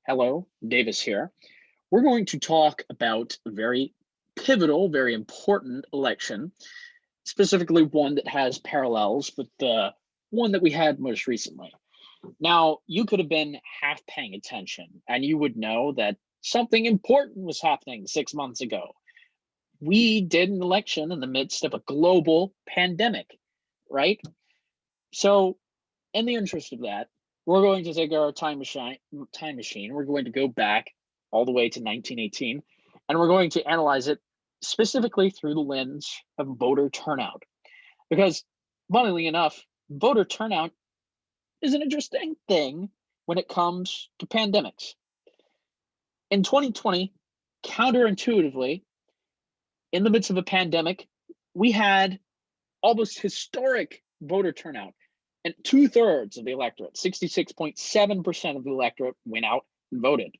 Hello, Davis here. We're going to talk about a very pivotal, very important election, specifically one that has parallels with the one that we had most recently. Now, you could have been half paying attention and you would know that something important was happening 6 months ago. We did an election in the midst of a global pandemic, right? So, in the interest of that, we're going to take our time machine. We're going to go back all the way to 1918, and we're going to analyze it specifically through the lens of voter turnout. Because, funnily enough, voter turnout is an interesting thing when it comes to pandemics. In 2020, counterintuitively, in the midst of a pandemic, we had almost historic voter turnout. And 2/3 of the electorate, 66.7% of the electorate, went out and voted.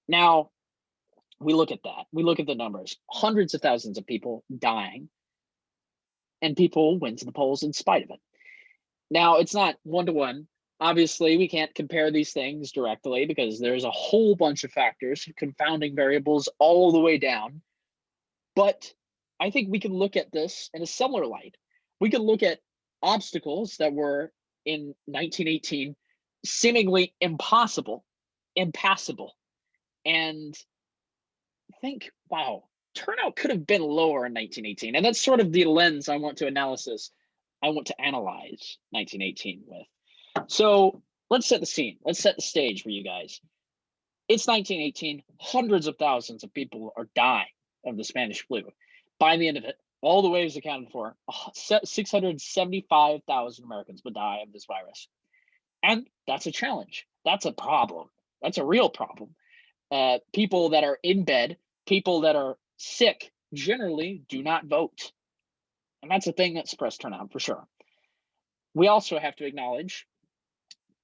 Now, we look at that. We look at the numbers. Hundreds of thousands of people dying, and people went to the polls in spite of it. Now, it's not one-to-one. Obviously, we can't compare these things directly because there's a whole bunch of factors, confounding variables all the way down. But I think we can look at this in a similar light. We can look at obstacles that were in 1918 seemingly impossible, impassable, and think, wow, turnout could have been lower in 1918. And that's sort of the lens I want to analyze 1918 with. So let's set the scene. Let's set the stage for you guys. It's 1918. Hundreds of thousands of people are dying of the Spanish flu. By the end of it, all the waves accounted for, 675,000 Americans would die of this virus. And that's a challenge. That's a problem. That's a real problem. People that are in bed, people that are sick, generally do not vote. And that's a thing that suppressed turnout for sure. We also have to acknowledge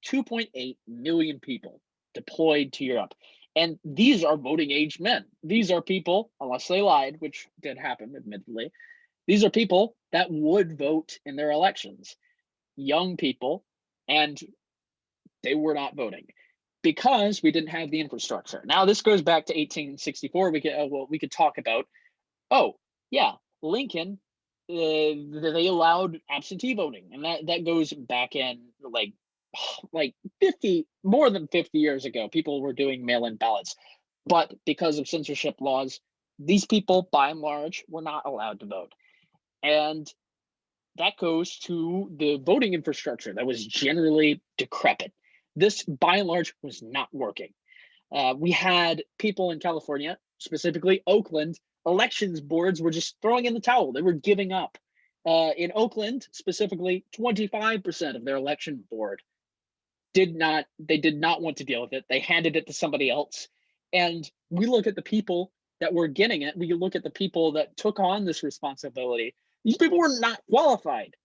2.8 million people deployed to Europe. And these are voting age men. These are people, unless they lied, which did happen, admittedly, these are people that would vote in their elections, young people, and they were not voting because we didn't have the infrastructure. Now, this goes back to 1864. We could talk about, oh, yeah, Lincoln, they allowed absentee voting, and that goes back in like 50, more than 50 years ago. People were doing mail-in ballots, but because of censorship laws, these people, by and large, were not allowed to vote. And that goes to the voting infrastructure that was generally decrepit. This, by and large, was not working. We had people in California, specifically Oakland, elections boards were just throwing in the towel. They were giving up. In Oakland, specifically, 25% of their election board did not want to deal with it. They handed it to somebody else. And we look at the people that were getting it. We look at the people that took on this responsibility. These people were not qualified.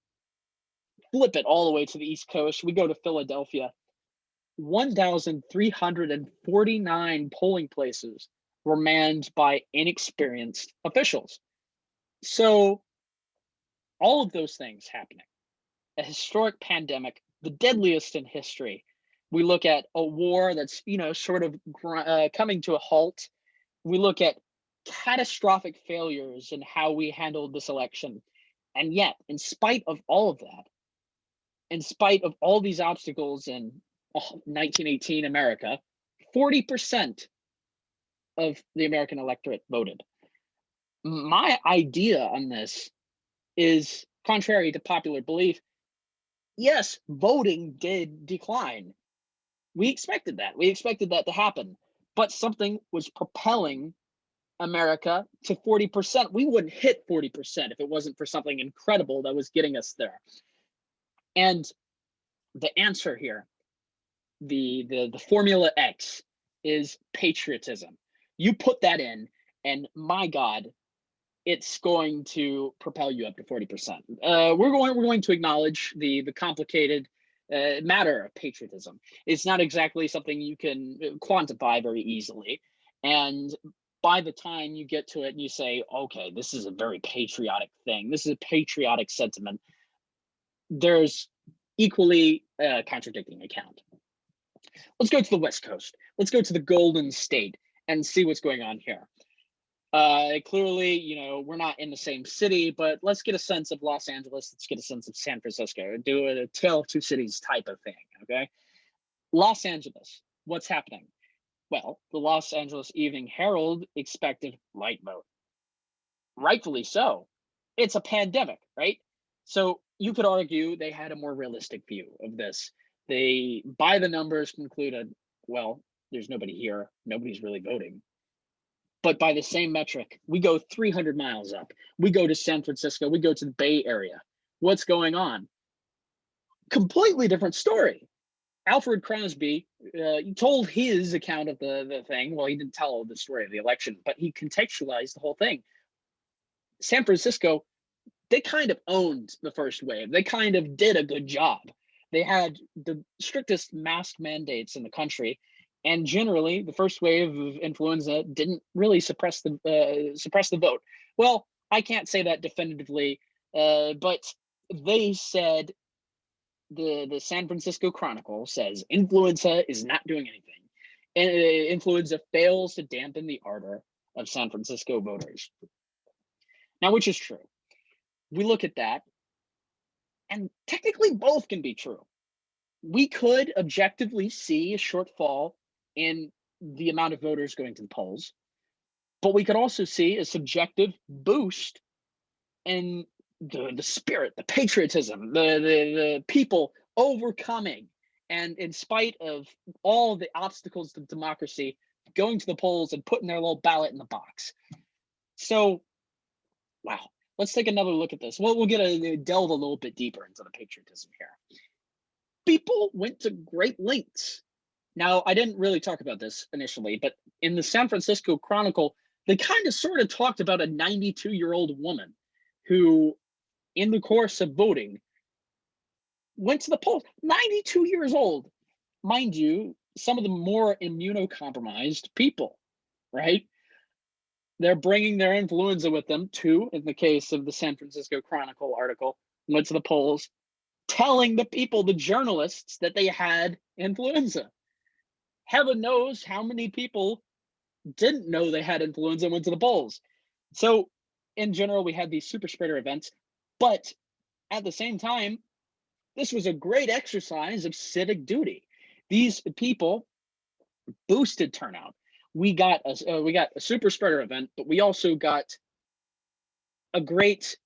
Flip it all the way to the East Coast. We go to Philadelphia. 1,349 polling places were manned by inexperienced officials. So all of those things happening, a historic pandemic, the deadliest in history. We look at a war that's, sort of coming to a halt. We look at catastrophic failures in how we handled this election. And yet, in spite of all of that, in spite of all these obstacles in 1918 America, 40% of the American electorate voted. My idea on this is contrary to popular belief. Yes, voting did decline. We expected that. We expected that to happen. But something was propelling America to 40%. We wouldn't hit 40% if it wasn't for something incredible that was getting us there. And the answer here, the Formula X, is patriotism. You put that in, and my God, it's going to propel you up to 40%. We're going to acknowledge the complicated matter of patriotism. It's not exactly something you can quantify very easily. And by the time you get to it and you say, okay, this is a very patriotic thing, this is a patriotic sentiment, there's equally contradicting account. Let's go to the West Coast. Let's go to the Golden State and see what's going on here. Clearly, we're not in the same city, but let's get a sense of Los Angeles. Let's get a sense of San Francisco. Do a tale of two cities type of thing, okay? Los Angeles, what's happening? Well, the Los Angeles Evening Herald expected light vote. Rightfully so. It's a pandemic, right? So you could argue they had a more realistic view of this. They, by the numbers, concluded, well, there's nobody here. Nobody's really voting. But by the same metric, we go 300 miles up. We go to San Francisco. We go to the Bay Area. What's going on? Completely different story. Alfred Crosby told his account of the thing. Well, he didn't tell the story of the election, but he contextualized the whole thing. San Francisco, they kind of owned the first wave. They kind of did a good job. They had the strictest mask mandates in the country, and generally, the first wave of influenza didn't really suppress the vote. Well, I can't say that definitively, but they said the San Francisco Chronicle says influenza is not doing anything, and influenza fails to dampen the ardor of San Francisco voters. Now, which is true? We look at that, and technically both can be true. We could objectively see a shortfall in the amount of voters going to the polls, but we could also see a subjective boost in the spirit, the patriotism, the people overcoming, and in spite of all the obstacles to democracy, going to the polls and putting their little ballot in the box. So, wow. Let's take another look at this. Well, we'll delve a little bit deeper into the patriotism here. People went to great lengths. Now, I didn't really talk about this initially, but in the San Francisco Chronicle, they kind of sort of talked about a 92-year-old woman who, in the course of voting, went to the polls. 92 years old. Mind you, some of the more immunocompromised people, right? They're bringing their influenza with them too, in the case of the San Francisco Chronicle article, went to the polls, telling the people, the journalists, that they had influenza. Heaven knows how many people didn't know they had influenza and went to the polls. So in general, we had these super spreader events, but at the same time, this was a great exercise of civic duty. These people boosted turnout. We got a super spreader event, but we also got a great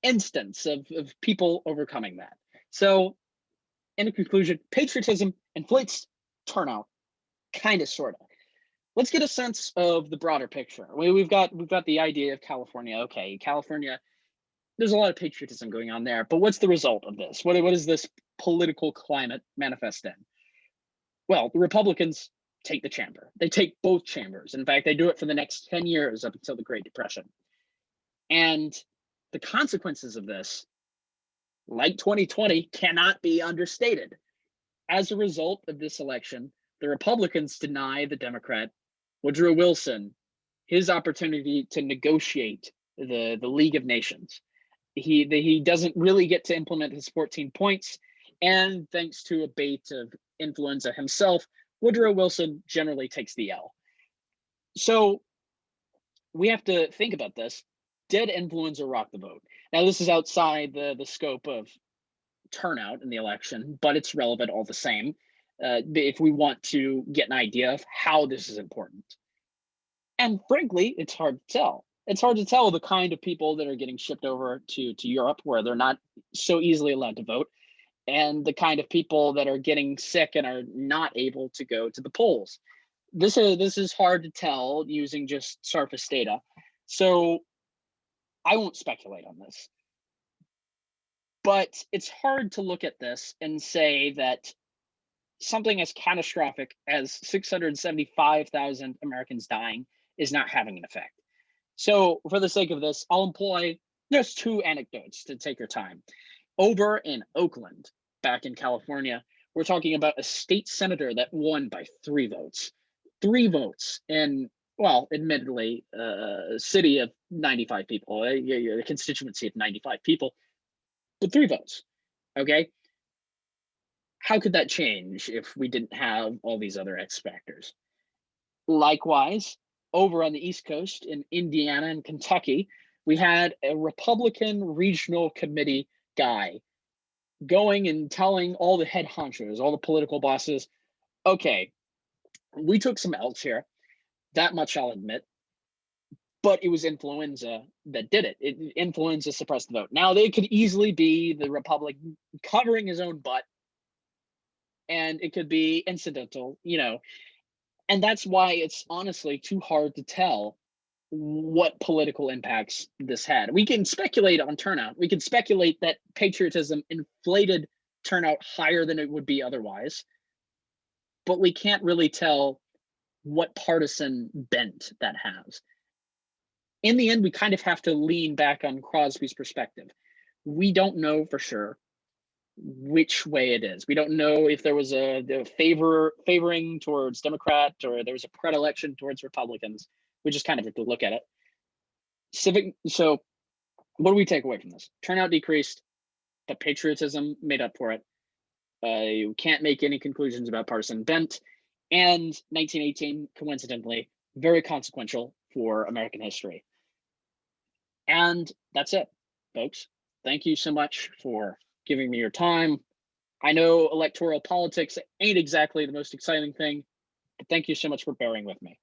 instance of people overcoming that. So in conclusion, patriotism inflates turnout, kind of, sort of. Let's get a sense of the broader picture. We've got the idea of California. Okay, California, there's a lot of patriotism going on there, but what's the result of this? What is this political climate manifest in? Well, the Republicans take the chamber. They take both chambers. In fact, they do it for the next 10 years up until the Great Depression. And the consequences of this, like 2020, cannot be understated. As a result of this election, the Republicans deny the Democrat, Woodrow Wilson, his opportunity to negotiate the League of Nations. He doesn't really get to implement his 14 points, and thanks to a bait of influenza himself, Woodrow Wilson generally takes the L. So we have to think about this. Did influenza rock the vote? Now, this is outside the scope of turnout in the election, but it's relevant all the same if we want to get an idea of how this is important. And frankly, it's hard to tell. It's hard to tell the kind of people that are getting shipped over to Europe, where they're not so easily allowed to vote, and the kind of people that are getting sick and are not able to go to the polls. This is hard to tell using just surface data. So I won't speculate on this. But it's hard to look at this and say that something as catastrophic as 675,000 Americans dying is not having an effect. So for the sake of this, I'll employ just two anecdotes to take your time. Over in Oakland, back in California, we're talking about a state senator that won by 3 votes. 3 votes in, well, admittedly, a city of 95 people, a constituency of 95 people, but 3 votes, okay? how could that change if we didn't have all these other X factors? Likewise, over on the East Coast in Indiana and Kentucky, we had a Republican regional committee guy going and telling all the head honchos, all the political bosses, okay, we took some L's here. That much I'll admit. But it was influenza that did it. Influenza suppressed the vote. Now, they could easily be the Republican covering his own butt, and it could be incidental, and that's why it's honestly too hard to tell what political impacts this had. We can speculate on turnout. We can speculate that patriotism inflated turnout higher than it would be otherwise, but we can't really tell what partisan bent that has. In the end, we kind of have to lean back on Crosby's perspective. We don't know for sure which way it is. We don't know if there was a favoring towards Democrat or there was a predilection towards Republicans. We just kind of have to look at it. So what do we take away from this? Turnout decreased, but patriotism made up for it. You can't make any conclusions about partisan bent. And 1918, coincidentally, very consequential for American history. And that's it, folks. Thank you so much for giving me your time. I know electoral politics ain't exactly the most exciting thing, but thank you so much for bearing with me.